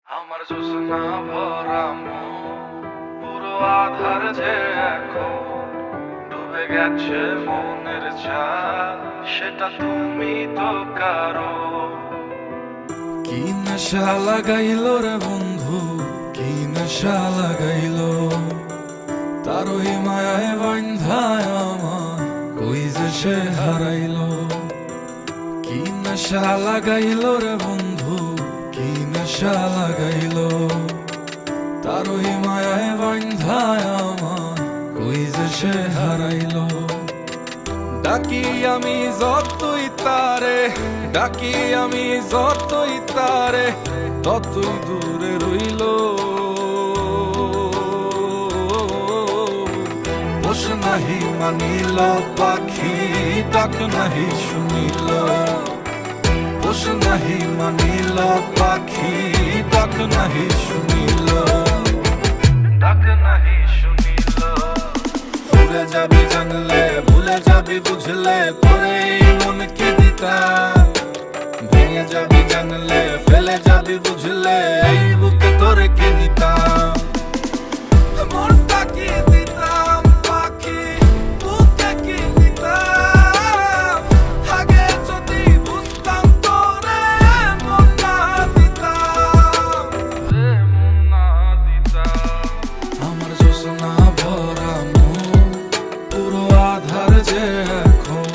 আমার জোছনা ভরা মন পুরো আধার যে এখন ডুবে গেছে মনের ছায়া, সেটা তুমি তো কারো। কি নেশা লাগাইল রে বন্ধু, কি নেশা লাগাইল, তার ওই মায়ায় বান্ধায় আমার কই যে সে হারাইল। কি নেশা লাগাইল রে বন্ধু, কি নেশা লাগাইল, তার ওই মায়ায় বান্ধায় আমার কই যে সে হারাইল। ডাকি আমি যতই তারে, ডাকি আমি যতই তারে, ততই দূরে রইল। পোষ নাহি মানিল পাখি, ডাক নাহি শুনিল। পোষ নাহি মানিল পাখি, ডাক নাহি শুনিল। ডাক নাহি শুনিল। ভুলে যাবি জানলে, ভুলে যাবি বুঝলে, পরে এই মনকে দিতাম। ভেঙে যাবি জানলে, ফেলে যাবি বুঝলে, এই বুকে তোরে কে নিতাম। মনটা কি দিতাম পাখি, বুকে কি নিতাম। আগে যদি বুঝতাম তোরে মন না দিতাম। যে মন না দিতাম। আমার জোছনা ভরা মন পুরো আধার যে এখন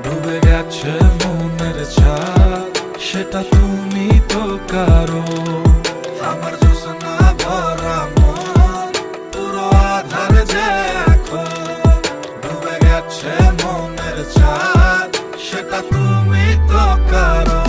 ডুবে গেছে মনের ছায়া, সেটা তুমি তো কারো। আমার জোছনা ভরা মন পুরো আধার যে এখন ডুবে গেছে মনের ছায়া, সেটা তুমি তো কারো।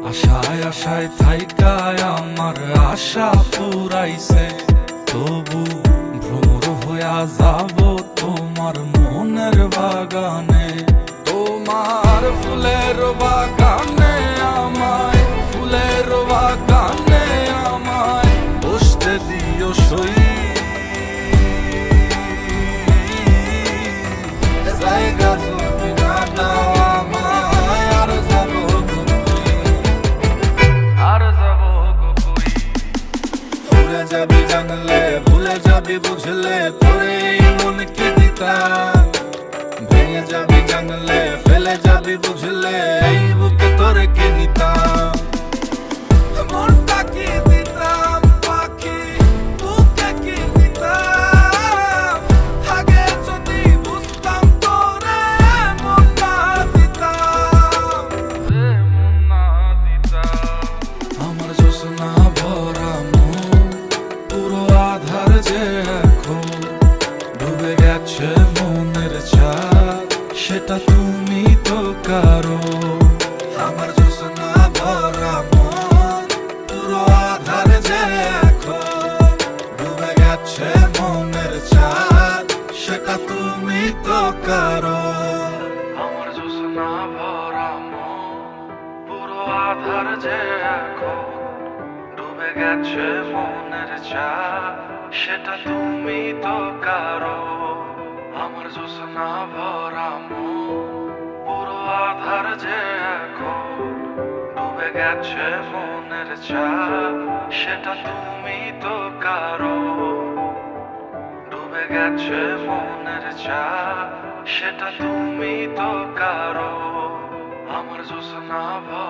আশায় আশায় থাইকায় আমার আশা ফুরাইছে, তবু ভ্রমর হইয়া যাব তোমার মনের বাগানে। তোমার ফুলের বাগানে আমায়, ফুলের বাগানে আমায় বসতে দিও সই। জায়গা যদি না দাও আমায়, আর যাবো আর যাব গো কই। ভুলে যাবি জানলে, ভুলে যাবি বুঝলে, তোরে এই মনকে দিতাম। ভেঙে যাবি জানলে, ফেলে যাবি বুঝলে, এই বুকে তোরে কে নিতাম। মনটা কি দিতাম পাখি, বুকে কি নিতাম। আগে যদি বুঝতাম তোরে মন না দিতাম। যে মন না দিতাম। আমার জোছনা ভরা মন পুরো আধার যে এখন ডুবে গেছে মনের ছায়া, সেটা তুমি তো কারো। আমার জোছনা ভরা মন পুরো আধার যে এখন ডুবে গেছে মনের ছায়া, সেটা তুমি তো কারো। আমার জোছনা ভরা মন পুরো আধার যে এখন ডুবে গেছে মনের ছায়া, সেটা তুমি তো কারো। আমার জোছনা ভরা মন পুরো আধার যে এখন ডুবে গেছে মনের ছায়া, সেটা তুমি তো কারো। ডুবে গেছে মনের ছায়া, সেটা তুমি তো কারো। আমার জোছনা ভরা